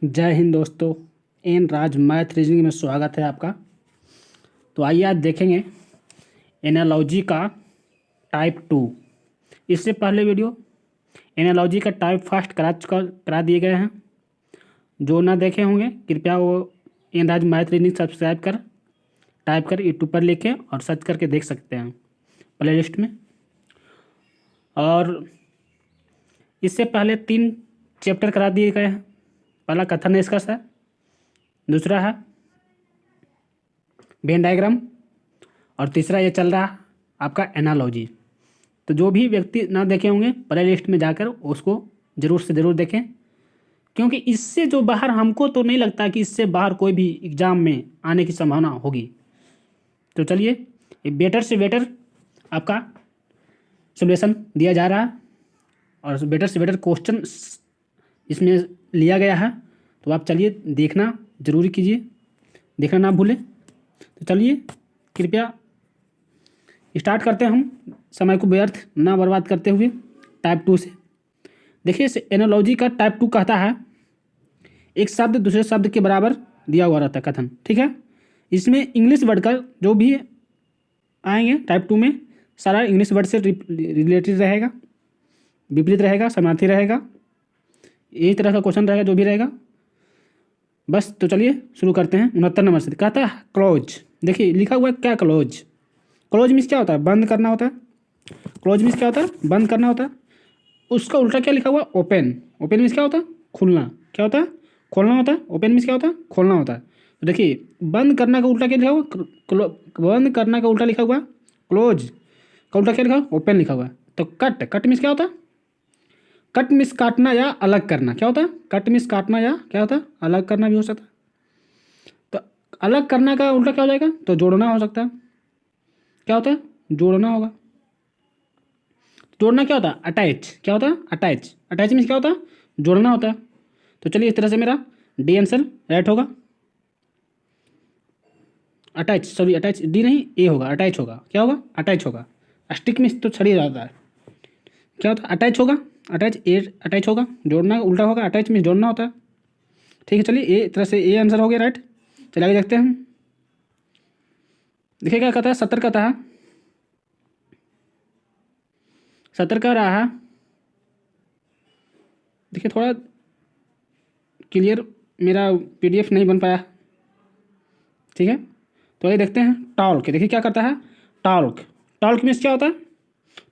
जय हिंद दोस्तों। एन राज math reasoning में स्वागत है आपका। तो आइए आज देखेंगे एनालॉजी का टाइप 2। इससे पहले वीडियो एनालॉजी का टाइप फर्स्ट करा दिए गए हैं। जो ना देखे होंगे कृपया वो एन राज मैथ रीजनिंग सब्सक्राइब कर टाइप कर यूट्यूब पर लिखें और सर्च करके देख सकते हैं प्ले लिस्ट में। और इससे पहले 3 चैप्टर करा दिए गए हैं। पहला कथन निष्कर्ष है, दूसरा है वेन डायग्राम और तीसरा ये चल रहा है आपका एनालॉजी। तो जो भी व्यक्ति ना देखे होंगे प्ले लिस्ट में जाकर उसको ज़रूर से ज़रूर देखें, क्योंकि इससे जो बाहर हमको तो नहीं लगता कि इससे बाहर कोई भी एग्ज़ाम में आने की संभावना होगी। तो चलिए ये बेटर से बेटर आपका सोल्यूशन दिया जा रहा है और बेटर से बेटर क्वेश्चन इसमें लिया गया है। तो आप चलिए देखना जरूर कीजिए, देखना ना भूलें। तो चलिए कृपया स्टार्ट करते हैं हम समय को व्यर्थ ना बर्बाद करते हुए टाइप 2 से। देखिए एनालॉजी का टाइप 2 कहता है एक शब्द दूसरे शब्द के बराबर दिया हुआ रहता है कथन, ठीक है। इसमें इंग्लिश वर्ड का जो भी आएंगे टाइप 2 में सारा इंग्लिश वर्ड से रिलेटेड रहेगा, विपरीत रहेगा, समानार्थी रहेगा, यही तरह का क्वेश्चन रहेगा जो भी रहेगा बस। तो चलिए शुरू करते हैं 69 नंबर से। कहता है क्लोज। देखिए लिखा हुआ है क्या क्लोज। क्लोज मीन्स क्या होता है? बंद करना होता है। क्लोज मीन्स क्या होता है? बंद करना होता है। उसका उल्टा क्या लिखा हुआ? ओपन। ओपन मीन्स क्या होता है? खुलना। क्या होता है? खोलना होता है। ओपन मीन्स क्या होता है? खोलना होता है। तो देखिए बंद करना का उल्टा क्या लिखा हुआ? बंद करना का उल्टा लिखा हुआ क्लोज, का उल्टा क्या लिखा हुआ? ओपन लिखा हुआ है। तो कट। कट मीन्स क्या होता है? कट मिस काटना या अलग करना। क्या होता है? कट मिस काटना या क्या होता है? अलग करना भी हो सकता है। तो अलग करना का उल्टा क्या हो जाएगा? तो जोड़ना हो सकता है। क्या होता है? जोड़ना होगा। जोड़ना क्या होता है? अटैच। क्या होता है? अटैच। अटैच मीन्स क्या होता है? जोड़ना होता है। तो चलिए इस तरह से मेरा डी आंसर राइट होगा। अटैच, सॉरी अटैच डी नहीं ए होगा, अटैच होगा। क्या होगा? अटैच होगा। स्टिक मीन्स तो छड़ी जाता है। क्या होता है? अटैच होगा। अटैच ए अटैच होगा। जोड़ना उल्टा होगा। अटैच में जोड़ना होता है। ठीक है चलिए ए तरह से ए आंसर हो गया राइट। चलिए आगे देखते हैं। देखिए क्या कहता है? 70 कहता है, 70 कह रहा है। देखिए थोड़ा क्लियर मेरा पीडीएफ नहीं बन पाया, ठीक है। तो आइए देखते हैं टॉल्क। देखिए क्या करता है? टॉल्क। टॉल्क मीन्स क्या होता है?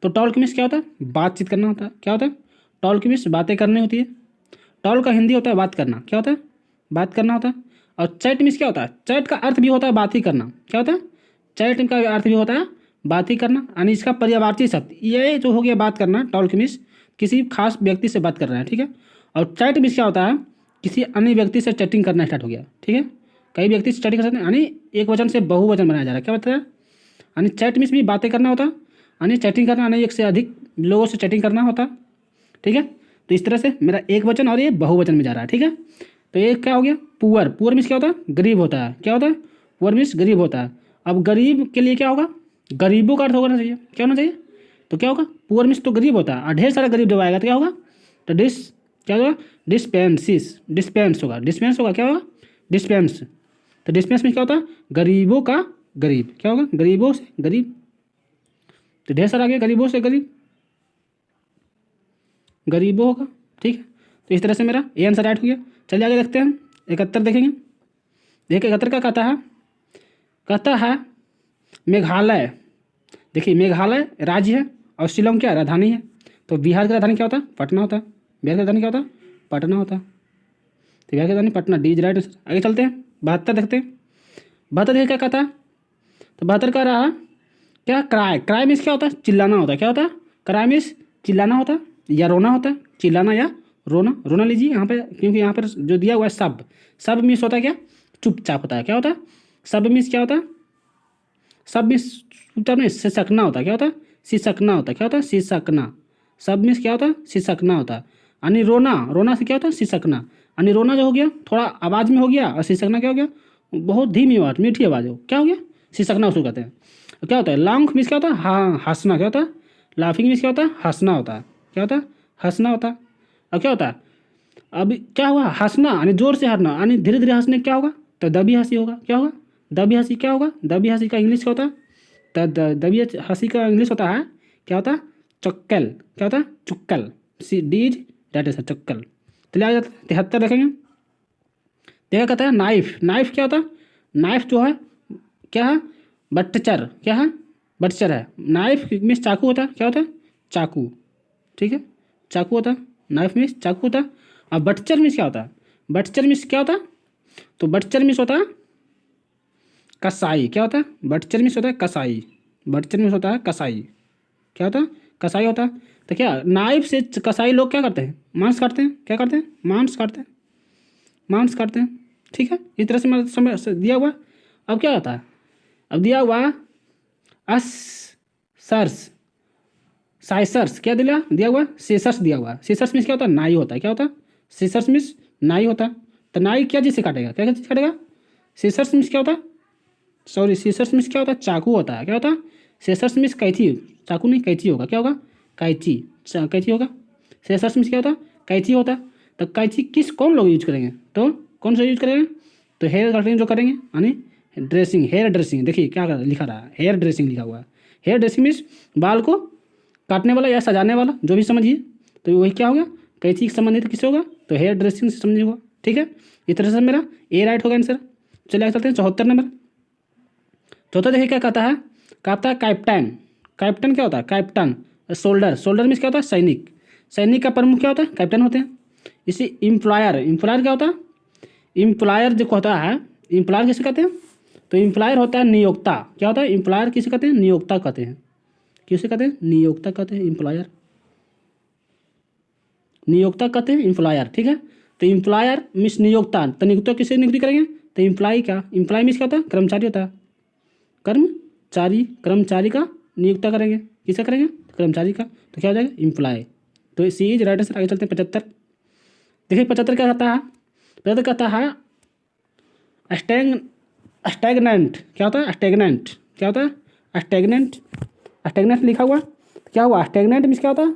तो टॉल्क मीन्स क्या होता है? बातचीत करना होता है। क्या होता है? टॉल्क मीन्स बातें करनी होती है। टॉल का हिंदी होता है बात करना। क्या होता है? बात करना होता है। और चैट मीन्स क्या होता है? चैट का अर्थ भी होता है बात ही करना। क्या होता है? चैट का अर्थ भी होता है बात ही करना, यानी इसका पर्यायवाची शब्द ये जो हो गया बात करना। टॉल्क मीन्स किसी खास व्यक्ति से बात कर रहे हैं, ठीक है। और चैट मीन्स क्या होता है? किसी अन्य व्यक्ति से चैटिंग करना स्टार्ट हो गया, ठीक है। कई व्यक्ति से चैटिंग कर सकते हैं, यानी एक वचन से बहुवचन बनाया जा रहा है। क्या बताया? यानी चैट मीन्स भी बातें करना होता है, यानी चैटिंग करना, यानी एक से अधिक लोगों से चैटिंग करना होता है, ठीक है। तो इस तरह से मेरा एक वचन और ये बहुवचन में जा रहा है, ठीक है। तो ये क्या हो गया? पुअर। पुअर मीन्स क्या होता है? गरीब होता है। क्या होता है? पुअर मीन्स गरीब होता है। अब गरीब के लिए क्या होगा? गरीबों का अर्थ होना चाहिए। क्या होना चाहिए? तो क्या होगा? पुअर मीन्स तो गरीब होता है और ढेर सारा गरीब जब आएगा तो क्या होगा? तो क्या होगा? डिस्पेंसिस। डिस्पेंस होगा। डिस्पेंस होगा। क्या होगा? डिस्पेंस। तो डिस्पेंस में क्या होता है? गरीबों का गरीब। क्या होगा? गरीबों से गरीब। तो ढेर सारा आ गया गरीबों से गरीब, गरीबों होगा, ठीक है। तो इस तरह से मेरा ए आंसर राइट हो गया। चलिए आगे देखते हैं 71 देखेंगे। देखिए 71 का कहता है, कहता है मेघालय। देखिए मेघालय राज्य है और शिलोंग क्या राजधानी है। तो बिहार की राजधानी क्या होता है? पटना होता है। बिहार की राजधानी क्या होता है? पटना होता है। तो बिहार की राजधानी Patna, D is right answer. आगे चलते हैं 72 देखते हैं। 72 देखिए क्या कहता है? तो 72 कह रहा है क्या? क्राई। क्राई मीन्स क्या होता है? चिल्लाना होता है। क्या होता है? क्राई मीन्स चिल्लाना होता है या रोना होता है। चिल्लाना या रोना। रोना लीजिए यहाँ पे, क्योंकि यहाँ पर जो दिया हुआ है सब। सब मीन्स होता है क्या? चुपचाप होता है। क्या होता है? सब मीन्स क्या होता है? सब मीन्स चुपचाप नहीं, सिसकना होता है। क्या होता है? सिसकना होता है। क्या होता है? सिसकना। सब मीन्स क्या होता है? सिसकना होता है। यानी रोना। रोना से क्या होता है? सिसकना। यानी रोना जो हो गया थोड़ा आवाज़ में हो गया और सिसकना क्या हो गया? बहुत धीमी आवाज़, मीठी आवाज़ हो। क्या हो गया? सिसकना उसको कहते हैं। तो क्या होता है? लाउंग मीन्स क्या होता है? हाँ हंसना। क्या होता है? लाफिंग मीन्स क्या होता है? हंसना होता है। क्या होता है? हंसना होता है। और क्या होता है? अब क्या हुआ, हंसना यानी जोर से हंसना यानी धीरे धीरे हंसने क्या होगा, तो दबी हंसी होगा। क्या होगा, दबी हंसी। क्या होगा, दबी हंसी का इंग्लिश क्या होता है, तो दबी हंसी का इंग्लिश होता है, क्या होता है, चक्कल। क्या होता है, चुक्कल। सी डीज डेट इज चक्कल। चलिए आ जाता है 73 देखेंगे। देखा कहता है नाइफ। नाइफ क्या होता है, नाइफ जो है क्या है, बटचर। क्या है, बटचर है। नाइफ मीन्स चाकू होता है। क्या होता है, चाकू। ठीक है, चाकू होता है। नाइफ मीन्स चाकू होता है। और बटचर मीन्स क्या होता है, बटचर मीन्स क्या होता है, तो बटचर मीन्स होता है कसाई। क्या होता है, बटचर मीन्स होता है कसाई। बटचर मीन्स होता है कसाई। क्या होता है, कसाई होता है। तो क्या नाइफ से कसाई लोग क्या करते हैं, मांस काटते हैं। क्या करते हैं, मांस काटते हैं, मांस काटते हैं। ठीक है, इस तरह से मतलब समय से दिया हुआ। अब क्या होता है, अब दिया हुआ अस सर्स साइसर्स। क्या दिया हुआ, सेसर्स दिया हुआ। सेसर्स मीन्स क्या होता है, नाई होता है। क्या होता है, सेसर्स मीन्स नाई होता है। तो नाई क्या चीज़ से काटेगा, क्या चीज़ काटेगा, सेसर्स मीन्स क्या होता है, सॉरी सीसर्स मीन्स क्या होता है, चाकू होता है। क्या होता है, सेसर्स मीन्स कैंची, चाकू नहीं कैंची होगा। क्या होगा, कैंची, कैंची होगा। सेसर्स मीन्स क्या होता है, कैंची होता है। तो कैंची किस कौन लोग यूज करेंगे, तो कौन सा यूज करेंगे, तो हेयर कटिंग जो करेंगे यानी ड्रेसिंग, हेयर ड्रेसिंग। देखिए क्या लिखा रहा है, हेयर ड्रेसिंग लिखा हुआ है। हेयर ड्रेसिंग मीन्स बाल को काटने वाला या सजाने वाला, जो भी समझिए। तो वही क्या होगा, कैंची से संबंधित किससे होगा, तो हेयर ड्रेसिंग से समझिए होगा। ठीक है, इस तरह से मेरा ए राइट होगा आंसर। चलिए आगे चलते हैं 74 नंबर। चौथा देखिए क्या कहता है, कहता है कैप्टन। कैप्टन क्या होता है, कैप्टन। सोल्डर, सोल्डर मीन्स क्या होता है, सैनिक। सैनिक का प्रमुख क्या होता है, कैप्टन होते हैं। इसी एम्प्लॉयर, एम्प्लॉयर क्या होता है, एम्प्लॉयर जो होता है, एम्प्लॉयर किसे कहते हैं, तो एम्प्लॉयर होता है नियोक्ता। क्या होता है, एम्प्लॉयर किसे कहते हैं, नियोक्ता कहते हैं। किसे कहते हैं, नियोक्ता कहते हैं, एम्प्लॉयर, नियोक्ता कहते हैं एम्प्लॉयर। ठीक है, तो एम्प्लॉयर मीन्स नियोक्ता। तो नियोक्ता किसे नियुक्ति करेंगे, तो एम्प्लॉय क्या, एम्प्लॉय मीन्स क्या होता है, कर्मचारी होता है। कर्मचारी, कर्मचारी का नियुक्ता करेंगे, किसका करेंगे, कर्मचारी का। तो क्या हो जाएगा, एम्प्लॉय। तो सी इज राइट आंसर। आगे चलते हैं 75। देखिए 75 क्या कहता है, 75 कहता है स्टैगनेंट। क्या होता है, स्टैगनेंट। क्या होता है, स्टैगनेंट। स्टैगनेंट लिखा हुआ, क्या हुआ, स्टैगनेंट मीन्स क्या होता है,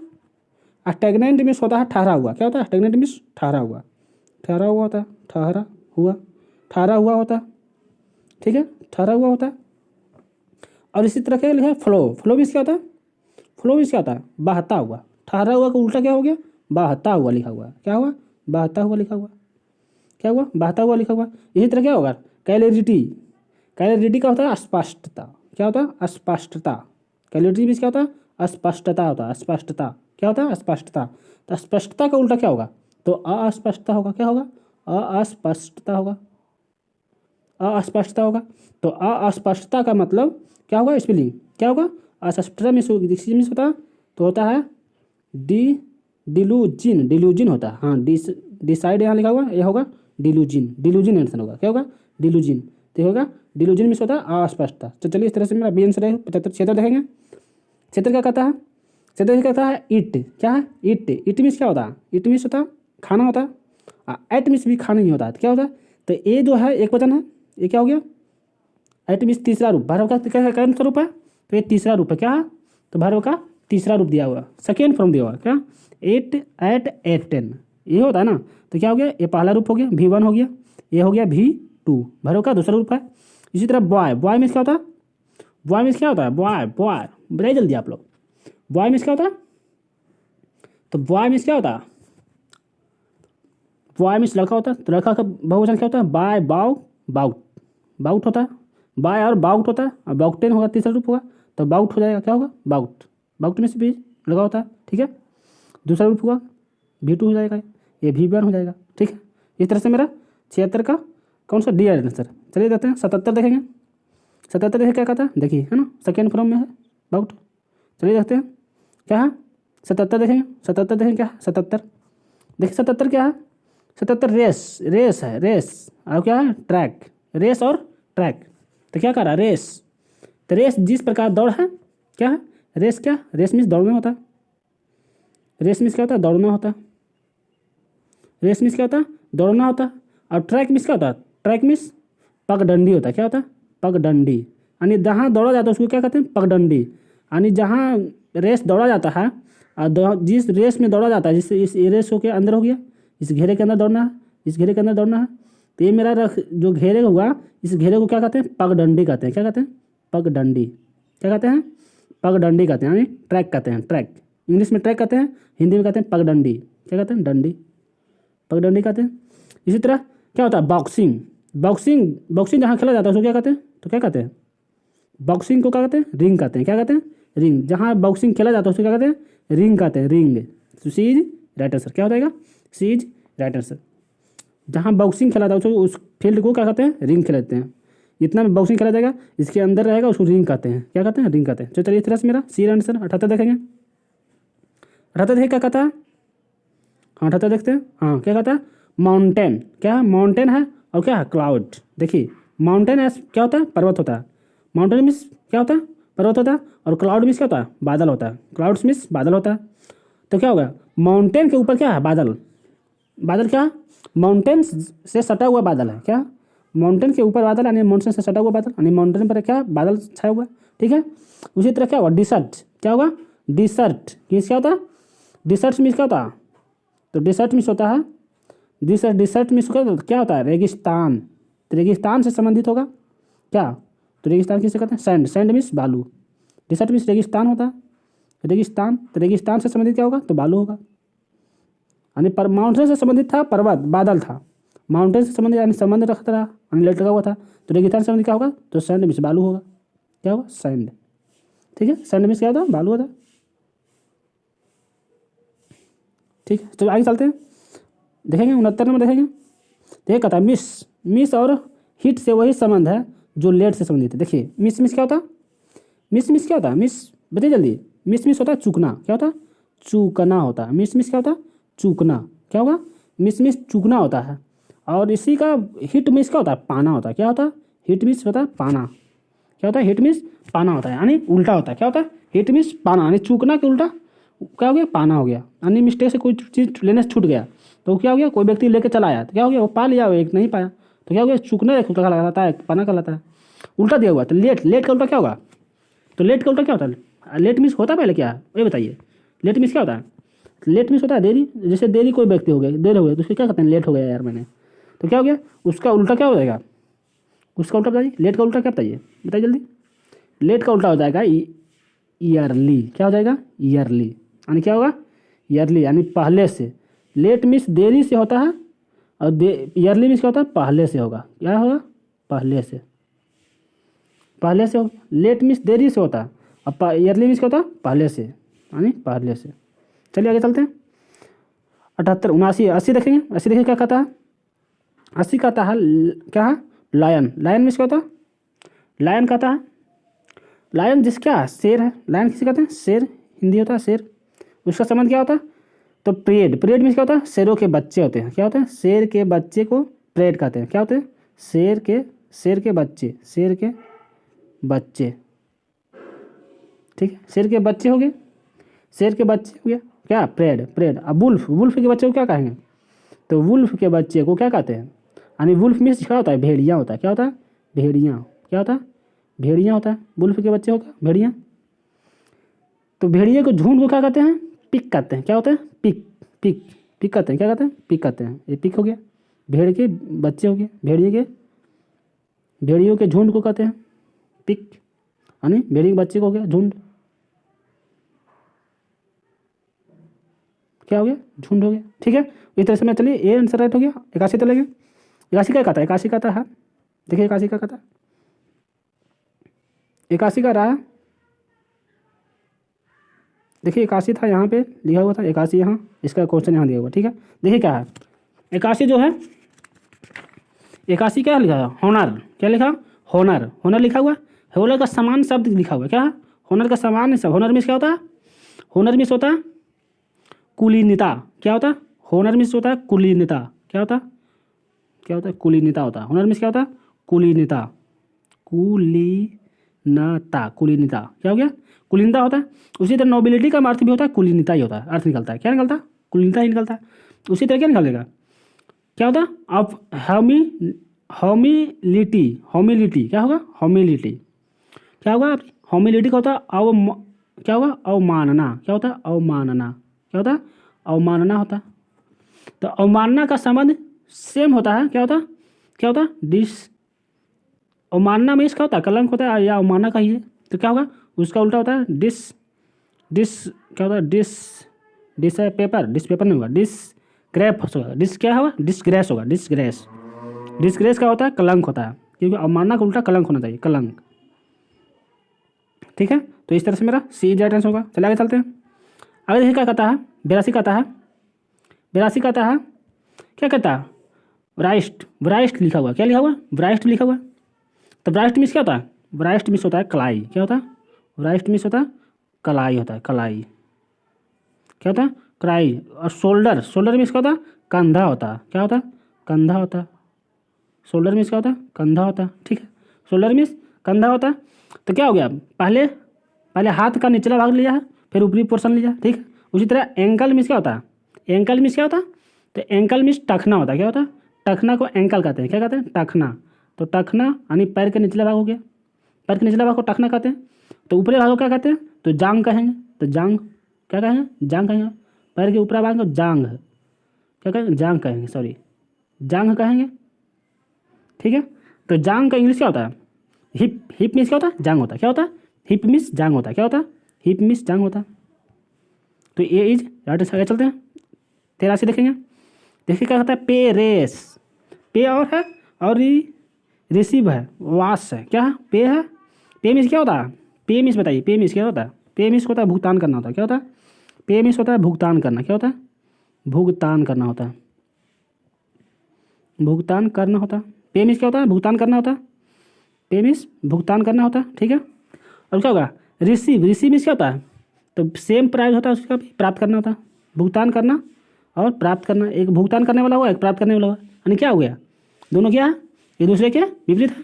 स्टैगनेंट मीन्स होता है ठहरा हुआ। क्या होता है, स्टैगनेंट मीन्स ठहरा हुआ, ठहरा हुआ होता है, ठहरा हुआ, ठहरा हुआ होता है। ठीक है, ठहरा हुआ होता है। और इसी तरह क्या लिखा है, फ्लो। फ्लो मीन्स क्या होता है, फ्लो मीन्स क्या होता है, बहता हुआ। ठहरा हुआ का उल्टा क्या हो गया, बहता हुआ लिखा हुआ। क्या हुआ, बहता हुआ लिखा हुआ। क्या हुआ, बहता हुआ लिखा हुआ। इसी तरह क्या होगा, कैलेरिटी। कैलेरिटी का होता है अस्पष्टता। क्या होता है, अस्पष्टता। कैलेरिटी मीन्स क्या होता है, अस्पष्टता होता है, अस्पष्टता। क्या होता है, अस्पष्टता। तो अस्पष्टता का उल्टा क्या होगा, तो अस्पष्टता होगा। क्या होगा, अस्पष्टता होगा, अस्पष्टता होगा। तो अस्पष्टता का मतलब क्या होगा, स्पेलिंग क्या होगा, अस्पष्टता मीन्स होता है, तो होता है डिलूजिन। डिलूजिन होता है, हाँ डिसाइड यहाँ लिखा हुआ, ये होगा डिलूजिन। डिलूजिन आंसर होगा। क्या होगा, डिलूजिन। तो होगा डिलूजिन मीन्स होता है अस्पष्टता। तो चलिए इस तरह से मेरा बी आंसर है 75। क्षेत्र देखेंगे, क्षेत्र क्या कहता है, क्षेत्र कहता है ईट। क्या है, ईट। ईट मीन्स क्या होता है, ईट मीन्स होता है खाना होता है। एट मीन्स भी खाना नहीं होता है। तो क्या होता है, तो ये जो है एक वचन है, ये क्या हो गया, एट मीन्स तीसरा रूप। भैरव का क्या रूप है, तो ये तीसरा रूप है। क्या है, तो भैरव का तीसरा रूप दिया हुआ, सेकेंड फॉर्म दिया हुआ। क्या, एट, एट, 8, 10 ये होता है ना। तो क्या हो गया, ये पहला रूप हो गया, V1 हो गया, ये हो गया V2, भैरव का दूसरा रूप है। इसी तरह बॉय। बॉय मीन्स क्या होता है, बॉय मीन्स क्या होता है, बॉय, बॉय बताइए जल्दी आप लोग, बॉय मीन्स क्या होता है, तो बॉय मीन्स क्या होता है, बॉय मीन्स लड़का होता है। तो लड़का का बहुवचन क्या होता है, बाय, बाउ, बाउट। बाउट होता है, बाय और बाउट होता है, और बाउटेन होगा तीसरा रूप होगा, तो बाउट हो जाएगा। क्या होगा, बाउट। बाउट मीन्स भी लगा होता है। ठीक है, दूसरा रूप होगा V2 हो जाएगा, ये V1 हो जाएगा। ठीक है, इस तरह से मेरा 76 का कौन सा डी आंसर। चलिए देखते हैं 77 देखेंगे। 77 देखिए क्या कहता है, देखिए है ना, सेकेंड फॉर्म में है बाउट। चलिए देखते हैं क्या है, 77 देखेंगे। 77 देखेंगे क्या है, 77 देखिए 77 क्या है, 77 रेस। रेस है, रेस। और क्या है, ट्रैक। रेस और ट्रैक। तो क्या कर रहा है, रेस। तो रेस जिस प्रकार दौड़ है, क्या है, रेस। क्या, रेस मीन्स दौड़ना होता है। रेस मीन्स क्या होता है, दौड़ना होता है। रेस मीन्स क्या होता है, दौड़ना होता है। और ट्रैक मीन्स क्या होता है, ट्रैक मीन्स पगडंडी होता है। क्या होता है, पगडंडी। यानी जहाँ दौड़ा जाता है उसको क्या कहते हैं, पगडंडी। यानी जहाँ रेस दौड़ा जाता है, और जिस रेस में दौड़ा जाता है, जिससे इस रेस हो के अंदर हो गया, इस घेरे के अंदर दौड़ना है, इस घेरे के अंदर दौड़ना है। तो ये मेरा जो घेरे हुआ, इस घेरे को क्या कहते हैं? पगडंडी कहते हैं। क्या कहते हैं? पगडंडी। क्या कहते हैं? पगडंडी कहते हैं, यानी ट्रैक कहते हैं। ट्रैक इंग्लिश में ट्रैक कहते हैं, हिंदी में कहते हैं पगडंडी। क्या कहते हैं? डंडी, पगडंडी कहते हैं। इसी तरह क्या होता है? बॉक्सिंग। बॉक्सिंग बॉक्सिंग जहाँ खेला जाता है उसको क्या कहते हैं? तो क्या कहते हैं? बॉक्सिंग को क्या कहते हैं? रिंग कहते हैं। क्या कहते हैं? रिंग। जहाँ बॉक्सिंग खेला जाता है उसको क्या कहते हैं? रिंग कहते हैं, ring. C is right answer. क्या हो जाएगा? C is right answer. जहाँ बॉक्सिंग खेला जाता है उस फील्ड को क्या कहते हैं? रिंग खेलते हैं। जितना में बॉक्सिंग खेला जाएगा इसके अंदर रहेगा उसको रिंग कहते हैं। क्या कहते हैं? रिंग कहते हैं। तो चलिए इस तरह से मेरा सी आंसर। 78 देखेंगे। 78 देखिए क्या कहता है? हाँ 78 देखते हैं। हाँ क्या कहता है? माउंटेन। क्या है? माउंटेन है और क्या है? क्लाउड। देखिए माउंटेन है क्या होता है? पर्वत होता है। माउंटेन मीन्स क्या होता है? पर्वत होता है। और क्लाउड मीन्स क्या होता है? बादल होता है। क्लाउड्स मीन्स बादल होता है। तो क्या होगा? माउंटेन के ऊपर क्या है? बादल। बादल क्या है? माउंटेन से सटा हुआ बादल है। क्या? माउंटेन के ऊपर बादल यानी माउंटेन से सटा हुआ बादल, यानी माउंटेन पर क्या? बादल छाया हुआ है। ठीक है। उसी तरह क्या होगा? डिसर्ट। क्या होगा? डिसर्ट मीन्स क्या होता है? डिसर्ट मीन्स क्या होता है? तो डिसर्ट मीन्स होता है, डिसर्ट मीन्स क्या होता है? रेगिस्तान। तो रेगिस्तान से संबंधित होगा क्या? तो रेगिस्तान किसे कहते हैं? सैंड। सैंड मीन्स बालू। डिसर्ट मीन्स रेगिस्तान होता है। रेगिस्तान, तो रेगिस्तान से संबंधित क्या होगा? तो बालू होगा। यानी पर माउंटेन से संबंधित था पर्वत, बादल था। माउंटेन से संबंधित यानी संबंध रखता रहा, यानी लटका हुआ था। तो रेगिस्तान से संबंधित क्या होगा? तो सैंड मीन्स बालू होगा। क्या होगा? सैंड। ठीक है। सैंड मीन्स क्या होता है? बालू होता है। ठीक है। तो आगे चलते हैं, देखेंगे 69 नंबर देखेंगे। देखिए कहता है मिस। मिस और हिट से वही संबंध है जो लेट से संबंधित है। देखिए मिस मिस क्या होता है? मिस मिस क्या होता है? मिस बताइए जल्दी। मिस मिस होता है चूकना। क्या होता है? चूकना होता है। मिस मिस क्या होता है? चूकना। क्या होगा? मिस मिस चूकना होता है। और इसी का हिट मिस क्या होता है? पाना होता है। क्या होता है? हिट मिस होता है पाना। क्या होता है? हिट मिस पाना होता है, यानी उल्टा होता है। क्या होता है? हिट मिस पाना, यानी चूकना के उल्टा क्या हो गया? पाना हो गया। यानी मिस्टेक से कोई चीज़ लेने से छूट गया तो क्या हो गया? कोई व्यक्ति लेके चला आया तो क्या हो गया? वो पा लिया, वो एक नहीं पाया तो क्या हो गया? चूकना कहलाता है, पाना कहलाता है। उल्टा दिया हुआ तो लेट। लेट का उल्टा क्या होगा? तो लेट का उल्टा क्या होता है? लेट मिस होता है पहले क्या? ये बताइए। लेट मिस क्या होता है? लेट मिस होता है देरी। जैसे देरी कोई व्यक्ति हो गया, देर हो गया तो उसको क्या कहते हैं? लेट हो गया यार मैंने। तो क्या हो गया? उसका उल्टा क्या हो जाएगा? उसका उल्टा बताइए। लेट का उल्टा क्या बताइए? बताइए जल्दी। लेट का उल्टा हो जाएगा ईयरली। क्या हो जाएगा? ईयरली। यानी क्या होगा? ईयरली यानी पहले से। लेट मीन्स देरी से होता है और ईयरली मीन्स क्या होता है? पहले से होगा। क्या होगा? पहले से। पहले से होगा। लेट मीन्स देरी से होता है और ईयरली मीन्स क्या होता है? पहले से, यानी पहले से। चलिए आगे चलते हैं। 78 79 80 देखेंगे। 80 देखिए क्या कहता है? 80 कहता है क्या है? लायन। लायन मीन्स क्या होता है? लायन कहता है, लायन जिस क्या है? शेर है। लायन किसे कहते हैं? शेर। हिंदी होता है शेर। उसका संबंध क्या होता है? तो प्रेड। प्रेड मीन्स क्या होता है? शेरों के बच्चे होते हैं। क्या होते हैं? शेर के बच्चे को प्रेड कहते हैं। क्या होते हैं? शेर के बच्चे। शेर के बच्चे। ठीक है। शेर के बच्चे हो गए। शेर के बच्चे हो गया क्या? प्रेड। प्रेड। अब वुल्फ। वुल्फ के बच्चे को क्या कहेंगे? तो वुल्फ के बच्चे को क्या कहते हैं? यानी वुल्फ मीन्स क्या होता है? भेड़िया होता है। क्या होता है? भेड़िया। क्या होता है? भेड़िया होता है। वुल्फ के बच्चे होगा भेड़िया। तो भेड़िए को झुंड को क्या कहते हैं? पिक कहते हैं। क्या होते हैं? पिक। पिक। पिक कहते हैं। क्या कहते हैं? पिक कहते हैं। ये पिक हो गया। भेड़ के बच्चे हो गए। भेड़ियों के झुंड को कहते हैं पिक, यानी भेड़िए के बच्चे को हो गया झुंड। क्या हो गया? झुंड हो गया। ठीक है। इस तरह से मैं चलिए ये आंसर राइट हो गया। 81 चलेंगे। 81 क्या कहता है? 81 कहता है, देखिए 81 क्या कहता है? 81 का रहा, देखिए 81 था यहाँ पे लिखा हुआ था 81, यहाँ इसका क्वेश्चन यहाँ दिया हुआ। ठीक है। देखिए क्या है 81 जो है, 81 क्या लिखा है? होनर। क्या लिखा? होनर। होनर लिखा हुआ। होनर का समान शब्द लिखा हुआ। क्या है? होनर का समान शब्द। होनर मीन्स क्या होता है? होनर मीन्स होता है कुलीनता। क्या होता है? होनर मीन्स होता है कुलीनता। क्या होता है? क्या होता है? कुलीनता होता है। होनर मीन्स क्या होता है? कुलीनता। कुलीनता। कुलीनता क्या हो गया? कुलीनता होता है। उसी तरह नोबिलिटी का अर्थ भी होता है कुलीनता ही होता है। अर्थ निकलता है क्या? निकलता है कुलीनता ही निकलता है। उसी तरह क्या निकलेगा? क्या होता है? अब होमिलिटी। होमिलिटी क्या होगा? होमिलिटी क्या होगा? होमिलिटी का होता है क्या होगा? अवमानना। क्या होता है? अवमानना। क्या होता है? अवमानना होता है। तो अवमानना का संबंध सेम होता है, क्या होता है डिस। अवमानना में इसका होता है कलंक होता है या अवमानना का ही है, तो क्या होगा उसका उल्टा होता है डिस। क्या होता है डिस है पेपर, डिस पेपर नहीं होगा, डिसग्रेफ होगा, डिस क्या होगा डिसग्रेस होगा, डिसग्रेस क्या होता है कलंक होता है, क्योंकि अवमानना का उल्टा कलंक होना चाहिए, कलंक। ठीक है, तो इस तरह से मेरा सी राइट आंसर होगा। चलिए आगे चलते हैं। आगे देखिए क्या कहता है, 82 कहता है, क्या कहता है व्राइस्ट लिखा हुआ, क्या लिखा हुआ व्राइस्ट लिखा हुआ। तो व्राइस्ट मीन्स क्या होता है, व्राइस्ट मीन्स होता है कलाई, क्या होता है व्राइस्ट मीन्स होता है कलाई होता है, कलाई क्या होता है कलाई। और शोल्डर मीन्स क्या होता है कंधा होता है, क्या होता है कंधा होता है, शोल्डर मीन्स क्या होता है कंधा होता है। ठीक है, शोल्डर मीन्स कंधा होता है। तो क्या हो गया, पहले हाथ का निचला भाग लिया है, फिर ऊपरी पोर्शन लिया, ठीक है। उसी तरह एंकल मीन्स क्या होता है, एंकल मीन्स क्या होता है, तो एंकल मीन्स टखना होता है, क्या होता है टखना को एंकल कहते हैं, क्या कहते हैं टखना। तो टखना यानी पैर के निचला भाग हो गया, पैर के निचला भाग को टखना कहते हैं। तो ऊपरी भाग को क्या कहते हैं, तो जांग कहेंगे, तो जांग क्या कहेंगे जांग कहेंगे, पैर के ऊपरी भाग को जांग क्या कहेंगे जांग कहेंगे, सॉरी जांग कहेंगे। ठीक है, तो जांग का इंग्लिश क्या होता है, हिप मीन्स क्या होता है जांग होता है, क्या होता है हिप मीन्स जांग होता है, क्या होता है हिप मीन्स जांग होता है। तो ये इज राइट आंसर। आगे चलते हैं, 83 देखेंगे। देखिए क्या कहता है पे और है और रिसीव है, वास है, क्या है पे मीन्स क्या होता है, पे मीन्स बताइए पे मीन्स क्या होता है, पे मीन्स होता है भुगतान करना होता है, क्या होता है पे मीन्स होता है भुगतान करना, क्या होता है भुगतान करना होता है, भुगतान करना होता है। पे मीन्स क्या होता है भुगतान करना होता है, पे मीन्स भुगतान करना होता है। ठीक है, और क्या होगा रिसीव मीन्स क्या होता है, तो सेम प्राइस होता है उसका भी, प्राप्त करना होता है, भुगतान करना और प्राप्त करना, एक भुगतान करने वाला हुआ एक प्राप्त करने वाला हुआ, यानी क्या हो गया दोनों क्या है एक दूसरे के विपरीत है।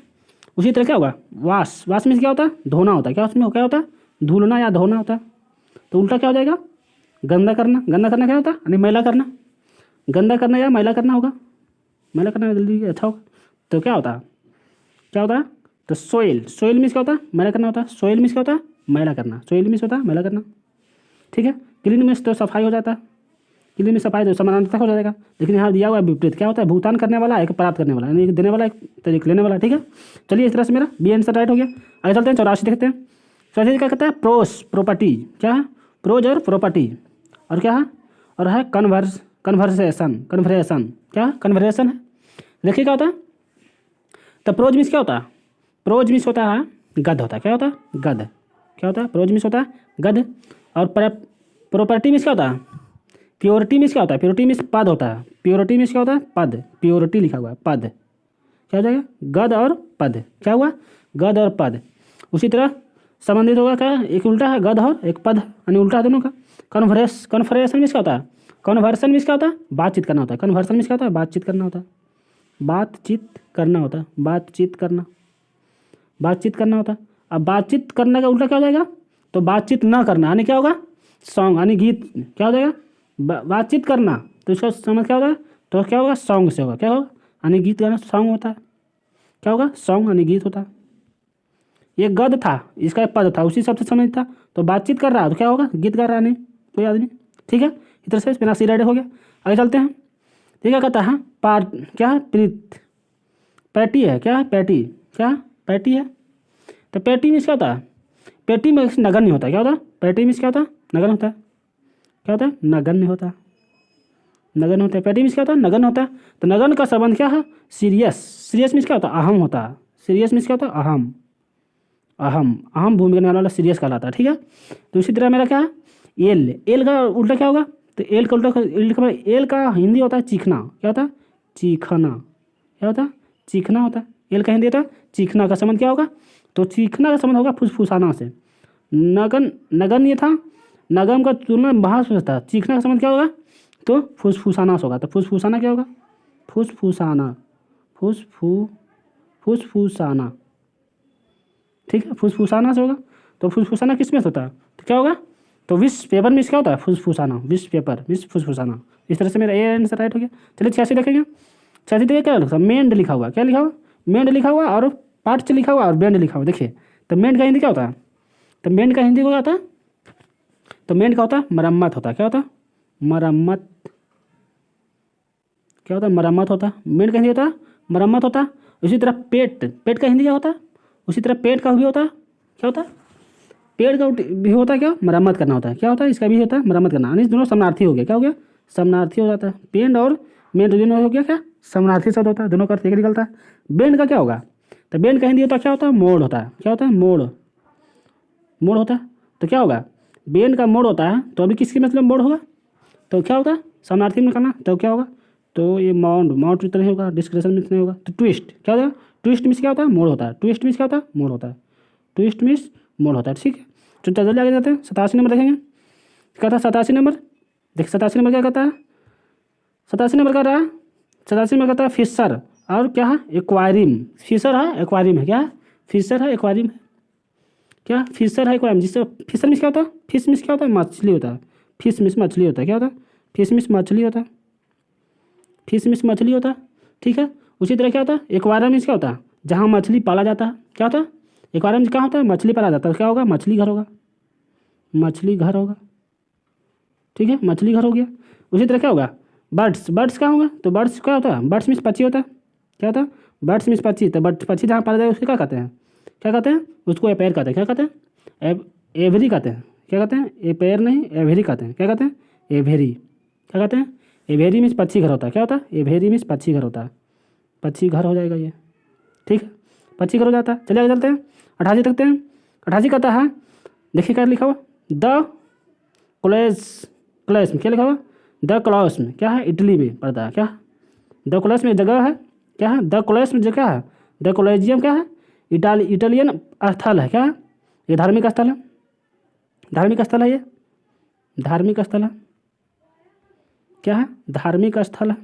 उसी तरह क्या होगा वाश मीन्स क्या होता है धोना होता है, क्या उसमें क्या होता है धुलना या धोना होता है। तो उल्टा क्या हो जाएगा गंदा करना क्या होता है यानी मैला करना, गंदा करना या मैला करना होगा, मैला करना जल्दी अच्छा होगा। तो क्या होता है तो सोइल मीन्स क्या होता है मैला करना होता है, सोइल मीन्स क्या होता है मैला करना, सोइल मीन्स होता है मैला करना। ठीक है, क्लीन मीन्स तो सफाई हो जाता है, क्लीन में सफाई तो समानांतर हो जाएगा, लेकिन यहाँ दिया हुआ है विपरीत, क्या होता है भुगतान करने वाला एक प्राप्त करने वाला, यानी एक देने वाला एक लेने वाला। ठीक है, चलिए इस तरह से मेरा बी आंसर राइट हो गया। आगे चलते हैं 84 देखते हैं। 84 क्या कहता है प्रॉपर्टी, क्या है प्रोज और प्रॉपर्टी, और क्या है और है कन्वर्सेशन, क्या है कन्वर्सेशन है। देखिए क्या होता है, तो प्रोज मीन्स क्या होता है, प्रोज मीन्स होता है गद्य होता है, क्या होता है गद्य, क्या होता है प्रोज मीन्स होता है गद्य। और प्रॉपर्टी मीन्स क्या होता है, प्योरिटी मीन्स क्या होता है, प्योरिटी मीन्स पद होता है, प्योरिटी मीन्स क्या होता है पद, प्योरिटी लिखा हुआ है पद, क्या हो जाएगा गद और पद, क्या हुआ गद और पद। उसी तरह संबंधित होगा क्या, एक उल्टा है गद और एक पद, यानी उल्टा है दोनों का। कन्वर्सेशन मीन्स क्या होता है, कन्वर्सन मीन्स क्या होता है बातचीत करना होता है, कन्वर्सन मीन्स क्या होता है बातचीत करना होता है, बातचीत करना होता है, बातचीत करना होता है। अब बातचीत करने का उल्टा क्या हो जाएगा, तो बातचीत ना करना यानी क्या होगा सॉन्ग यानी गीत, क्या हो जाएगा बातचीत करना, तो इसका समझ क्या होगा, तो क्या होगा सॉन्ग से होगा, क्या होगा यानी गीत गाना सॉन्ग होता है, क्या होगा सॉन्ग यानी गीत होता है। ये गद था इसका एक पद था उसी सबसे समझ था, तो बातचीत कर रहा है तो क्या होगा गीत गा रहा है नहीं कोई आदमी। ठीक है, इस तरह से बिना सी राइट हो गया। आगे चलते हैं। ठीक है, कहता है क्या है पैटी है, क्या है पैटी है। तो पैटी मीन्स क्या होता है, पैटी में नगण्य होता है, क्या होता है पैटी मीन्स क्या होता है नगण्य होता है, क्या होता है नगण्य होता है, पैटी मीन्स क्या होता है नगण्य होता है। तो नगण्य का संबंध क्या है सीरियस मीन्स क्या होता है अहम होता है, सीरियस मीन्स क्या होता है अहम भूमिका निभाने वाला सीरियस कहलाता है। ठीक है, तो इसी तरह मेरा क्या है एल का उल्टा क्या होगा, तो एल का उल्टा एल का हिंदी होता है चीखना, क्या होता है चीखना, क्या होता है चीखना होता है, एल का हिंदी होता है चीखना का संबंध क्या होगा, तो चीखना का संबंध होगा फुसफुसाना से। नगन ये था नगम का तुलना बाहर से होता है, चीखना का संबंध क्या होगा तो फुसफुसाना से होगा, तो फुसफुसाना क्या होगा फुसफुसाना। ठीक है, फुसफुसाना से होगा, तो फुसफुसाना किस में होता है तो क्या होगा, तो विश पेपर में क्या होता है फुसफुसाना, विश पेपर विश फुसफुसाना। इस तरह से मेरा ए आंसर राइट हो गया। चलिए 86 देखेंगे। 86 देखिए क्या लिखा मेंड लिखा हुआ, क्या लिखा हुआ मेंड लिखा हुआ और पार्ट लिखा हुआ और बैंड लिखा हुआ। देखिए तो मेंड का हिंदी क्या होता है, तो मेंड का हिंदी क्या होता है, तो मेंड का होता है मरम्मत होता है, क्या होता है मरम्मत, क्या होता है? मरम्मत होता है। मेड का हिंदी होता है मरम्मत होता है। उसी तरह पेट, पेट का हिंदी क्या होता है? उसी तरह पेट का भी होता है, क्या होता है? पेट का भी होता है क्या? मरम्मत करना होता है। क्या होता है? इसका भी होता है मरम्मत करना। यानी दोनों समानार्थी हो गया। क्या हो गया? समानार्थी हो जाता है। पेंड और मेड दोनों हो गया क्या? समानार्थी शब्द होता है, दोनों का अर्थ एक निकलता है। बेंड का क्या होगा? तो बेंड का हिंदी होता है क्या होता है? मोड़ होता है। क्या होता है? मोड़, मोड़ होता है। तो क्या होगा? बेंड का मोड़ होता है, तो अभी किसकी मतलब मोड़ होगा? तो क्या होता है? समानार्थी में करना, तो क्या होगा? तो ये माउंड, माउंड इतना ही होगा, डिस्क्रिप्शन में इतना ही होगा। तो ट्विस्ट क्या होता है? ट्विस्ट मीन्स क्या होता है? मोड़ होता है। ट्विस्ट मीन्स क्या होता है? मोड़ होता है। ट्विस्ट मीन्स मोड़ होता है। ठीक है, तो जल्दी आगे जाते हैं। 87 नंबर देखेंगे क्या था? 87 नंबर, देख 87 नंबर क्या कहता है? 87 नंबर का रहा है, 87 नंबर कहता है फिशर और क्या है? एक्वायरियम। फिशर है, एक्वायरियम है। क्या है? फिशर है, एक्वायरियम है। क्या? फिशर है, एक्वायरियम। जिससे फिशर मीन्स क्या होता है? फिश मीन्स क्या होता है? मछली होता है। फिश मीन्स मछली होता है। क्या होता है? फिश मीन्स मछली होता है। फिश मीन्स मछली होता है। ठीक है, उसी तरह क्या होता है? एक्वायरियम मीन्स क्या होता है? जहाँ मछली पाला जाता है। क्या होता है? एक्वायरियम क्या होता है? मछली पाला जाता है। क्या होगा? मछली घर होगा, मछली घर होगा। ठीक है, मछली घर हो गया। उसी तरह क्या होगा? बर्ड्स, बर्ड्स क्या होगा? तो बर्ड्स क्या होता है? बर्ड्स मीन्स पक्षी होता है। क्या होता है? बर्ड्स मीन्स पक्षी। तो बर्ड पक्षी जहाँ पाला जाए उसको क्या कहते हैं? क्या कहते हैं? उसको एपेयर कहते हैं। क्या कहते हैं? एवरी कहते हैं। क्या कहते हैं? एपेयर नहीं, एवेरी कहते हैं। क्या कहते हैं? एवेरी। क्या कहते हैं? एवेरी मीन्स पक्षी घर होता है। क्या होता है? एवेरी मीन्स पक्षी घर होता है। पक्षी घर हो जाएगा ये। ठीक है, पक्षी घर हो जाता है। चलिए आगे चलते हैं, 88 तकते हैं। 88 कहता है, देखिए क्या लिखा हुआ? द कॉलेज, क्लैश में क्या लिखा हुआ? द क्लॉस में क्या है? इटली में पड़ता है। क्या? द क्लॉस में जगह है। क्या है? द क्लॉस में जगह है। द कॉलेजियम क्या है? इटालियन स्थल है। क्या है? ये धार्मिक स्थल है। धार्मिक स्थल है ये, धार्मिक स्थल है। क्या है? धार्मिक स्थल है।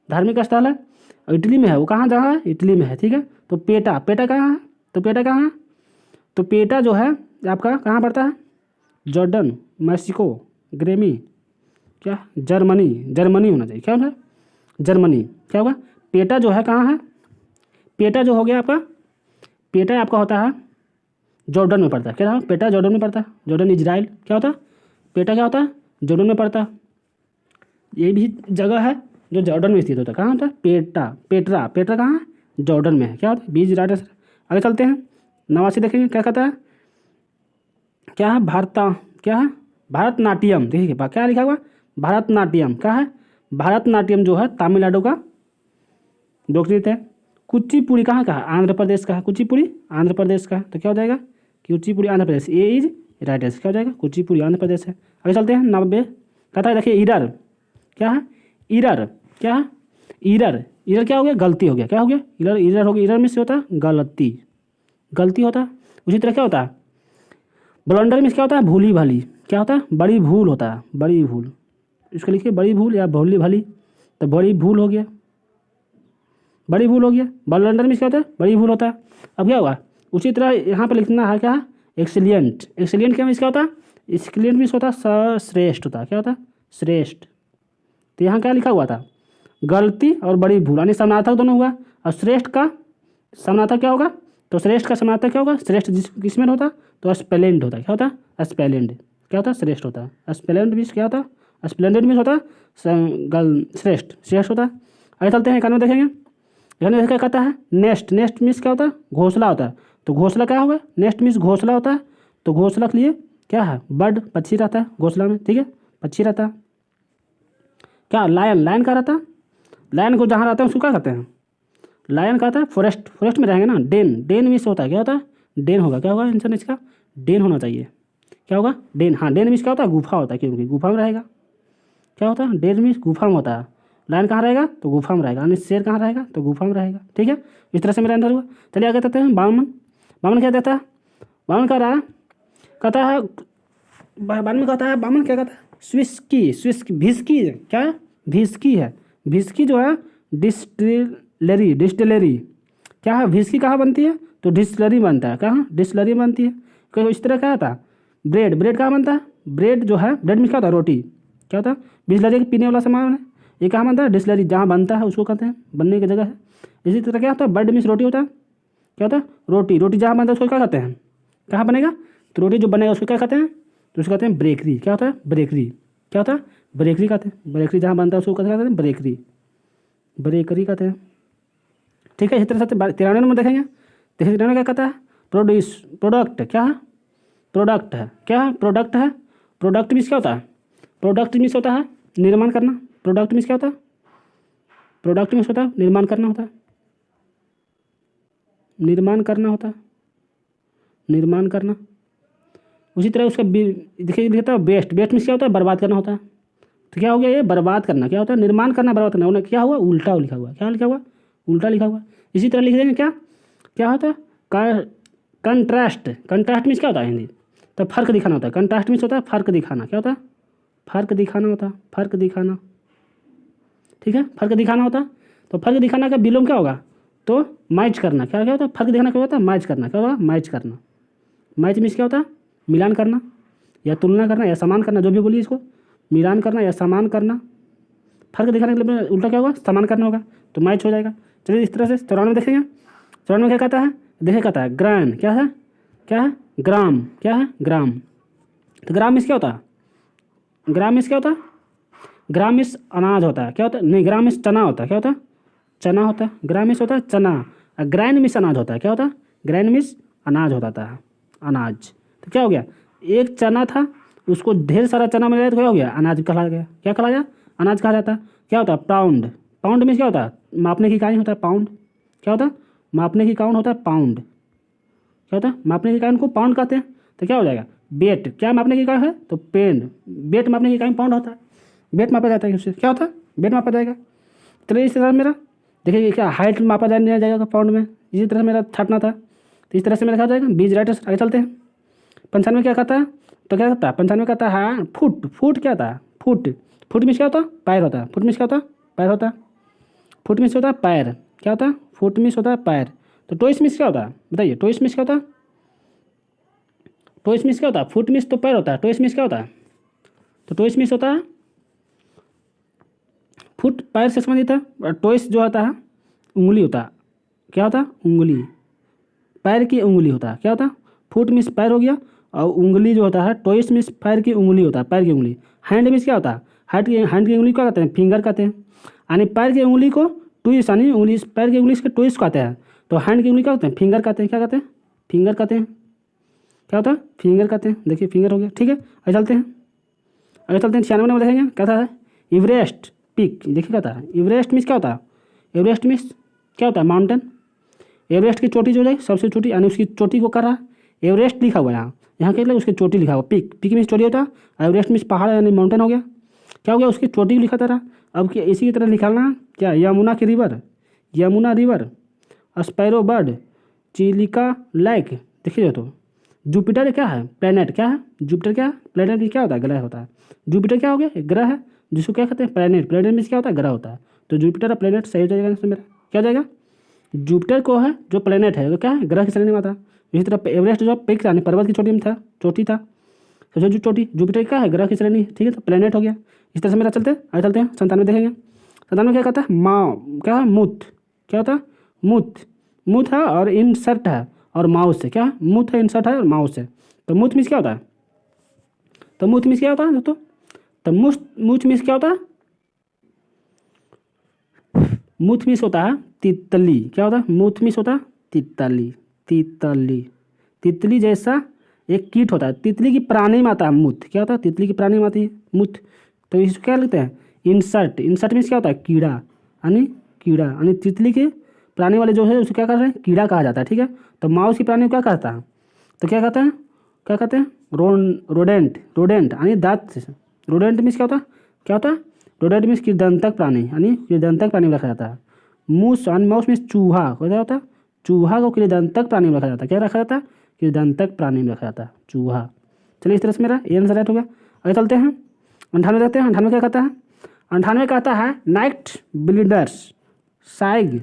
धार्मिक स्थल है और इटली में है। वो कहाँ जगह है? इटली में है। ठीक है, तो पेटा, पेटा कहाँ है? तो पेटा कहाँ है? तो पेटा जो है आपका कहाँ पड़ता है? जॉर्डन, मैक्सिको, ग्रेमी, क्या? जर्मनी, जर्मनी होना चाहिए। क्या होना है? जर्मनी। क्या होगा? पेटा जो है कहाँ है? पेटा जो हो गया आपका, पेटा आपका होता है जॉर्डन में पड़ता है। क्या? पेटा जॉर्डन में पड़ता है। Jordan Israel. क्या होता है? पेटा क्या होता है? जॉर्डन में पड़ता है। ये भी जगह है जो जॉर्डन में स्थित होता है। कहाँ होता है? पेटा, पेट्रा, पेट्रा कहाँ है? जॉर्डन में है। क्या होता है? बीज राइट। आगे चलते हैं, 89 देखेंगे क्या कहता है? क्या है? क्या है? भारतनाट्यम। देखिए क्या लिखा हुआ? भारतनाट्यम। क्या है? भारतनाट्यम जो है तमिलनाडु का लोकनृत्य है। कुचिपुड़ी कहाँ का है? आंध्र प्रदेश का है। कुचिपुड़ी आंध्र प्रदेश का है। तो क्या हो जाएगा? कुचिपुड़ी आंध्र प्रदेश। ए इज राइट आंसर। क्या हो जाएगा? कुचिपुड़ी आंध्र प्रदेश है। आगे चलते हैं, 90 कहता है, देखिए इरर। क्या है? इरर। क्या है? इरर। इरर क्या हो गया? गलती हो गया। क्या हो गया? इरर, इरर हो गया। इरर में से होता है गलती, गलती होता है। उसी तरह क्या होता है? ब्लंडर में क्या होता है? भूली भाली। क्या होता है? बड़ी भूल होता है। बड़ी भूल, इसको लिखिए बड़ी भूल या भूली भाली। तो बड़ी भूल हो गया, बड़ी भूल हो गया। ब्लंडर में क्या होता है? बड़ी भूल होता है। अब क्या होगा? उसी तरह यहाँ पर लिखना है क्या? एक्सीलेंट। एक्सीलेंट क्या मीन्स क्या होता है? एक्सीलेंट मीन्स होता है श्रेष्ठ होता है। क्या होता है? श्रेष्ठ। तो यहाँ क्या लिखा हुआ था? गलती और बड़ी भूल, यानी समानार्थक दोनों हुआ। और श्रेष्ठ का समानार्थक क्या होगा? तो श्रेष्ठ का समानार्थक क्या होगा? श्रेष्ठ किस में होता है? तो स्प्लेंड होता है। क्या होता है? स्प्लेंड। क्या होता है? श्रेष्ठ होता है। स्प्लेंड मीन्स क्या होता है? स्प्लेंडेड मीन्स होता है श्रेष्ठ, श्रेष्ठ होता है। आगे चलते हैं, 91 देखेंगे। यहाँ क्या कहता है? नेस्ट। नेस्ट मीन्स क्या होता है? घोंसला होता है। तो घोंसला क्या होगा? नेस्ट मीन्स घोंसला होता है। तो घोंसला के लिए क्या है? बर्ड, पक्षी रहता है घोंसला में। ठीक है, पक्षी रहता है। क्या? लायन। लायन क्या रहता है? लायन को जहाँ रहता है उसको क्या कहते हैं? लायन कहता है फॉरेस्ट। फॉरेस्ट में रहेंगे ना। डेन। डेन मीन्स होता है, क्या होता है? डेन होगा। क्या होगा आंसर इसका? डेन होना चाहिए। क्या होगा? डेन। हाँ, डेन मीन्स क्या होता है? गुफा होता है, क्योंकि गुफा में रहेगा। क्या होता है? डेन मीन्स गुफा में होता है। लायन कहाँ रहेगा? तो गुफा में रहेगा। यानी शेर कहाँ रहेगा? तो गुफा में रहेगा। ठीक है, इस तरह से मेरा आंसर हुआ। चलिए आगे कहते हैं बामन। बामन क्या कहता है? बामन कह रहा है, कहता है बामन कहता है, बामन क्या कहता है? स्विस्की। स्विस्की, भिस्की। क्या है? भिस्की है। भिस्की जो है डिस्टिलरी, डिस्टिलरी। क्या है? भिस्की कहाँ बनती है? तो डिस्टिलरी बनता है। कहाँ? डिस्टिलरी बनती है। तो इस तरह क्या होता है? ब्रेड। ब्रेड कहाँ बनता है? ब्रेड जो है, ब्रेड में क्या होता है? रोटी। क्या होता है? बिस्लरी पीने वाला सामान है। ये कहाँ बनता है? डिस्टिलरी, जहाँ बनता है उसको कहते हैं, बनने की जगह है। इसी तरह क्या होता है? बर्ड मीन्स रोटी होता है। क्या होता है? रोटी। रोटी जहाँ बनता है उसको क्या कहते हैं? कहाँ बनेगा? तो रोटी जो बनेगा उसको क्या कहते हैं? तो उसको कहते हैं बेकरी। क्या होता है? बेकरी। क्या होता है? ब्रेकरी कहते हैं, ब्रेकरी जहाँ बनता है उसको क्या कहते हैं, ब्रेकरी, ब्रेकरी कहते हैं। ठीक है, इस तरह से 93 नंबर देखेंगे। देखिए 93 क्या कहता है, प्रोड्यूस, प्रोडक्ट क्या है, प्रोडक्ट है, क्या है, प्रोडक्ट है। प्रोडक्ट मीन्स क्या होता है, प्रोडक्ट मीन्स होता है निर्माण करना। प्रोडक्ट मीन्स क्या होता है, प्रोडक्ट मीन्स होता है निर्माण करना होता है, निर्माण करना होता है, निर्माण करना। उसी तरह उसका देखिए लिखता है वेस्ट, वेस्ट मीन्स क्या होता है, बर्बाद करना होता है। तो क्या हो गया ये, बर्बाद करना क्या होता है, निर्माण करना, बर्बाद करना। उन्हें क्या हुआ, उल्टा लिखा हुआ, क्या लिखा हुआ, उल्टा लिखा हुआ। इसी तरह लिख देंगे क्या, क्या होता है, कंट्रास्ट। कंट्रास्ट मीन्स क्या होता है हिंदी, तो फर्क दिखाना होता है। कंट्रास्ट मीन्स होता है फर्क दिखाना, क्या होता है, फर्क दिखाना होता है, फर्क दिखाना। ठीक है, फर्क दिखाना होता है। तो फर्क दिखाना का विलोम क्या होगा, तो मैच करना। क्या क्या होता है, फर्क दिखाना क्या होता है, मैच करना। क्या होगा, मैच करना। मैच मीन्स क्या होता है, मिलान करना या तुलना करना या समान करना, जो भी बोलिए इसको, मिलान करना या समान करना। फर्क दिखाने के लिए उल्टा क्या होगा, समान करना होगा, तो मैच हो जाएगा। चलिए इस तरह से 94 देखेंगे। 94 क्या कहता है, देखिए कहता है ग्राम, क्या है, क्या है, ग्राम, क्या है, ग्राम। तो ग्राम मीन्स क्या होता है, ग्राम मीन्स क्या होता है, ग्राम मीन्स अनाज होता है। क्या होता है, नहीं, ग्राम मीन्स चना होता है। क्या होता है, चना होता है। ग्राम मीन्स होता है चना, और ग्रैन मीन्स अनाज होता है। क्या होता है, ग्रैन मीन्स अनाज होता था, अनाज। तो क्या हो गया, एक चना था, उसको ढेर सारा चना मिल गया तो क्या हो गया, अनाज कहला गया। क्या कहला गया, अनाज कहा जाता है। क्या होता है, पाउंड। पाउंड मीन्स क्या होता है, मापने की इकाई होता है, पाउंड। क्या होता है, मापने की इकाई होता है, पाउंड। क्या होता है, मापने की इकाई को पाउंड कहते हैं। तो क्या हो जाएगा, वेट, क्या मापने की इकाई है, तो पेन। वेट मापने की इकाई पाउंड होता है, वेट मापा जाता है उससे। क्या होता है, वेट मापा जाएगा। चलिए इस तरह मेरा देखिए क्या हाइट मापा जाएगा पाउंड में। इसी तरह मेरा छाटना था, तो इस तरह से मेरा क्या हो जाएगा, बीज राइट। आगे चलते हैं। 95 क्या कहता है, तो क्या कहता है, 95 कहता है फुट। फुट क्या होता है, फुट। फुट मीन्स क्या होता है, पैर होता है। फुट मीन्स क्या होता है, पैर होता है। फुट मीन्स होता है पैर। क्या होता है, फुट मीन्स होता है पैर। तो टोइस मीन्स क्या होता है, बताइए, टोइस मीन्स क्या होता है, टोइस मीन्स क्या होता है, फुट मीन्स तो पैर होता है, टोइस मीन्स क्या होता है, तो टोइस मीन्स होता है फुट पैर से संबंधित है, और टोइस जो होता है उंगली होता है। क्या होता है, उंगली, पैर की उंगली होता है। क्या होता है, फुट मीन्स पैर हो गया, और उंगली जो होता है टोइस मीन्स पैर की उंगली होता है, पैर की उंगली। हैंड मीन्स क्या होता है, हैंड की उंगली क्या कहते हैं, फिंगर कहते हैं। यानी पैर की उंगली को ट्विस्ट, यानी उंगली, पैर की उंगली के ट्विस्ट कहते हैं। तो हैंड की उंगली क्या कहते हैं, फिंगर कहते हैं। क्या कहते हैं, फिंगर कहते हैं। क्या होता है, फिंगर कहते हैं। देखिए फिंगर हो गया। ठीक है, आगे चलते हैं। आगे चलते हैं 96 नंबर देखेंगे। कहता है एवरेस्ट पीक। देखिए कहता है एवरेस्ट मीन्स क्या होता है, एवरेस्ट मीन्स क्या होता है, माउंटेन। एवरेस्ट की चोटी जो है सबसे छोटी, यानी उसकी चोटी को कर रहा है, एवरेस्ट लिखा हुआ है यहाँ, यहाँ के लिए उसकी चोटी लिखा हुआ। पीक, पीक मीन्स चोटी होता है, एवरेस्ट मीन्स पहाड़ यानी माउंटेन हो गया। क्या हो गया, उसकी चोटी लिखा था। अब क्या इसी की तरह निकालना क्या, यमुना की river, Yamuna river, sparrow bird, Chilika lake. देखिए तो जुपिटर क्या है, प्लेनेट। क्या है, जुपिटर क्या है, प्लेनेट भी क्या होता है, ग्रह होता है। जुपिटर क्या हो गया, ग्रह है, जिसको क्या कहते हैं, प्लेनेट। प्लेनेट मीन्स क्या होता है, ग्रह होता है। तो जुपिटर और प्लेनेट सही हो जाएगा इसमें मेरा। क्या हो जाएगा, जुपिटर को है जो प्लेनेट है वो क्या है, ग्रह की श्रेणी में आता है। इसी तरह एवरेस्ट जो पीक यानी पर्वत की चोटी में था, चोटी था, तो जो चोटी जुपिटर क्या है, ग्रह की श्रेणी। ठीक है, तो प्लेनेट हो गया। इस तरह से मेरा चलते हैं, आगे चलते हैं। 97 देखेंगे। 97 क्या कहता है, माँ, क्या है, मुथ। क्या होता है, मुथ। मुथ है और इंसर्ट है और माउस है। क्या है, मुथ है, इंसर्ट है और माउस है। तो मुथ मीन्स क्या होता है, तो मुथ मीन्स क्या होता है दोस्तों, तो मुथ मीन्स क्या होता है, मुथ मीन्स होता है तितली। क्या होता है, मुथ मीन्स होता है तितली, तितली। तितली जैसा एक कीट होता है, तितली की प्राणी में आता है मुथ। क्या होता है, तितली की प्राणी में आती है मुथ। तो इसको क्या लिखते हैं, इंसर्ट। इंसर्ट मीन्स क्या होता है, कीड़ा, यानी कीड़ा, यानी तितली के प्राणी वाले जो है उसको क्या कहते हैं, कीड़ा कहा जाता है। ठीक है, तो माउस की प्राणी को क्या कहता है, तो क्या कहते हैं, क्या कहते हैं, रोडेंट। रोडेंट यानी दांत। रोडेंट मीन्स क्या होता है, क्या होता है, रोडेंट मीन्स कृदंतक प्राणी, यानी कृदंतक प्राणी में रखा जाता है। मूस यानी माउस मीन्स चूहा। क्या होता है, चूहा को कृदंतक प्राणी में रखा जाता है। क्या रखा जाता है, कृदंतक प्राणी में रखा जाता है, चूहा। चलिए इस तरह से मेरा ये आंसर राइट हो गया। आगे चलते हैं। 98 देखते हैं। 98 क्या कहता है, 98 कहता है नाइट ब्लिंडर्स साइग।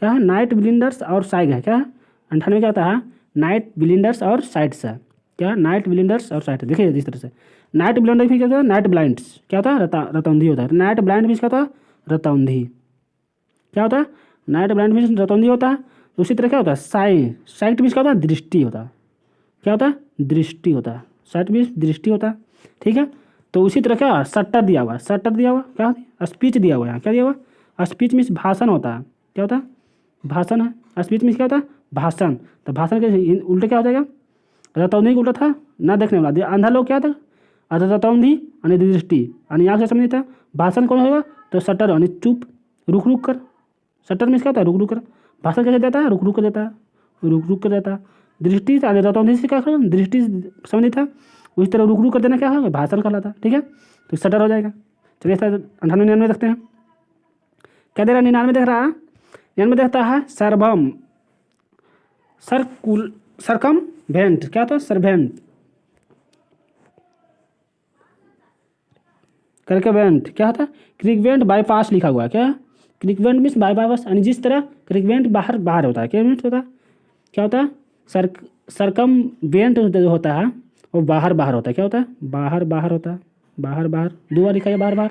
क्या है, नाइट ब्लिंडर्स और साइग है। क्या है, 98 क्या कहता है, नाइट ब्लिंडर्स और साइट्स है। क्या, नाइट ब्लिंडर्स और साइट। देखिए इस तरह से नाइट ब्लिंडर भी क्या होता है, नाइट ब्लाइंड्स। क्या होता है, रतौंधी होता है। नाइट ब्लाइंड भी क्या होता है, रतौंधी। क्या होता है, नाइट ब्लाइंड भी रतौंधी होता है। उसी तरह क्या होता है, साइट भी क्या होता है, दृष्टि होता है। क्या होता है, दृष्टि होता है। साइट भी दृष्टि होता है। ठीक है, तो उसी तरह क्या सट्टर दिया हुआ है, सट्टर दिया हुआ क्या, स्पीच दिया हुआ है, क्या दिया हुआ, स्पीच मीन्स भाषण होता है, क्या होता है, भाषण है। स्पीच मीन्स क्या होता है, भाषण। तो भाषण के उल्टे क्या हो जाएगा, रतौंधी का उल्टा था ना देखने वाला। अंधा लोग क्या था, रतौंधी यानी दृष्टि यानी आँख से समझ था। भाषण कौन होगा, तो सट्टर यानी चुप, रुक रुक कर। सट्टर मीन्स क्या होता है, रुक रुक कर। भाषण कैसे देता है, रुक रुक कर देता है, रुक रुक कर देता है। दृष्टि रतौंधी से क्या करेगा, दृष्टि समझ था, उसी तरह रुक रुक कर देना क्या होगा, भाषण कहलाता है। ठीक है, तो सटर हो जाएगा। चलिए 98 99 देखते हैं, क्या दे रहा है, 99 देख रहा है, 99 देखता है सर्वम, सरकुल, सरकम भेंट, क्या होता है, सरभेंट करके वेंट, क्या होता है, क्रिकवेंट बाईपास लिखा हुआ है, क्या, क्रिकवेंट मीन्स बाईपास, यानी जिस तरह क्रिकवेंट बाहर बाहर होता है, क्या मीन्स होता है, क्या होता है, सरकम वेंट जो होता है वो बाहर बाहर होता है, क्या होता है, बाहर बाहर होता है, बाहर बाहर, दो बार लिखा है, बाहर बाहर,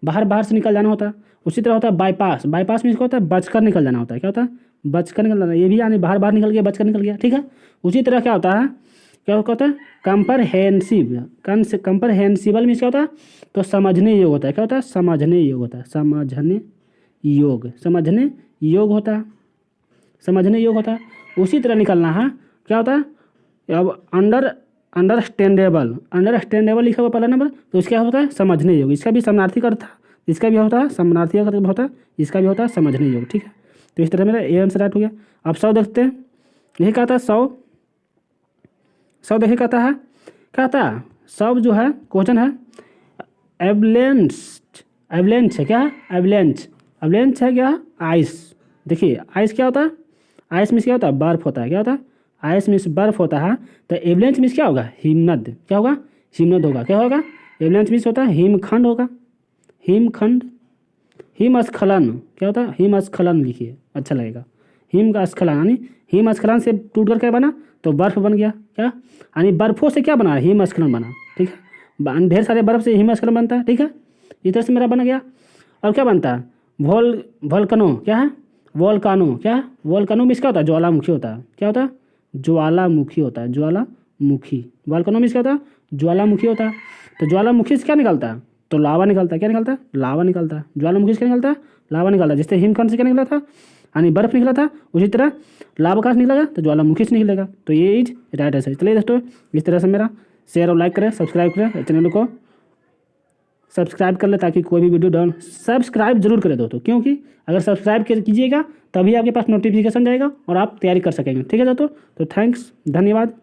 बाहर बाहर से निकल जाना होता है। उसी तरह होता है बाईपास, बाईपास मीन्स क्या होता है, बचकर निकल जाना होता है, क्या होता है, बचकर निकल जाना, ये भी यानी बाहर बाहर निकल गया, बचकर निकल गया। ठीक है, उसी तरह क्या होता है, क्या होता है, कंपरहेंसिव, कंपरहेंसिबल मीन्स क्या होता है, तो समझने योग होता है, क्या होता है, समझने योग होता है, समझने योग, समझने योग होता है, समझने योग होता है। उसी तरह निकलना है, क्या होता है, अब अंडरस्टैंडेबल, अंडरस्टैंडेबल लिखा हुआ पहला नंबर, तो इसका होता है समझने योग, इसका भी समानार्थी अर्थ था, इसका भी होता है समानार्थी अर्थ होता है, इसका भी होता है समझने योग। ठीक है, तो इस तरह मेरा ए आंसर राइट हो गया। अब 100 देखते हैं, यही कहता है 100, 100 देखिए कहता है, क्या कहता है, 100 जो है क्वेश्चन है, एवलेंस, एवलेंस है क्या, एवलेंस, एवलेंस है क्या, आइस। देखिए आइस क्या होता है, आइस मीन्स क्या होता है, बर्फ होता है, क्या होता है, आइस मीन्स बर्फ होता है। तो एवलेंस मीन्स क्या होगा, हिमनद, क्या होगा, हिमनद होगा, क्या होगा, एवलेंस मीन्स होता है हिमखंड होगा, हिमखंड। हिमस्खलन क्या होता है, हिमस्खलन लिखिए, अच्छा लगेगा, हिम का स्खलन यानी हिमस्खलन से टूट कर क्या बना, तो बर्फ बन गया, क्या यानी बर्फों से क्या बना, हिमस्खलन बना। ठीक है, ढेर सारे बर्फ से हिमस्खलन बनता है। ठीक है, इस तरह से मेरा बन गया। और क्या बनता है, वोल्कनो, क्या है, वोल्कानो, क्या है, वोल्कानो मीन्स क्या होता है, ज्वालामुखी होता है, क्या होता है, ज्वालामुखी होता है, ज्वालामुखी। वोल्कानो मीन्स क्या होता है, ज्वालामुखी होता है। तो ज्वालामुखी से क्या निकलता है, तो लावा निकलता है, क्या निकलता है, लावा निकलता है। ज्वालामुखी से क्या निकलता है, लावा निकलता है। जिससे हिमखंड से क्या निकला था, यानी बर्फ निकला था, उसी तरह लावा कहाँ से निकलेगा, तो ज्वालामुखी से निकलेगा। तो ये इज राइट आंसर। चलिए दोस्तों, इस तरह से मेरा शेयर और लाइक करें, सब्सक्राइब करें, चैनल को सब्सक्राइब कर ले, ताकि कोई भी वीडियो डाउन, सब्सक्राइब जरूर करें दोस्तों, क्योंकि अगर सब्सक्राइब कीजिएगा तभी आपके पास नोटिफिकेशन जाएगा और आप तैयारी कर सकेंगे। ठीक है दोस्तों, तो थैंक्स, धन्यवाद।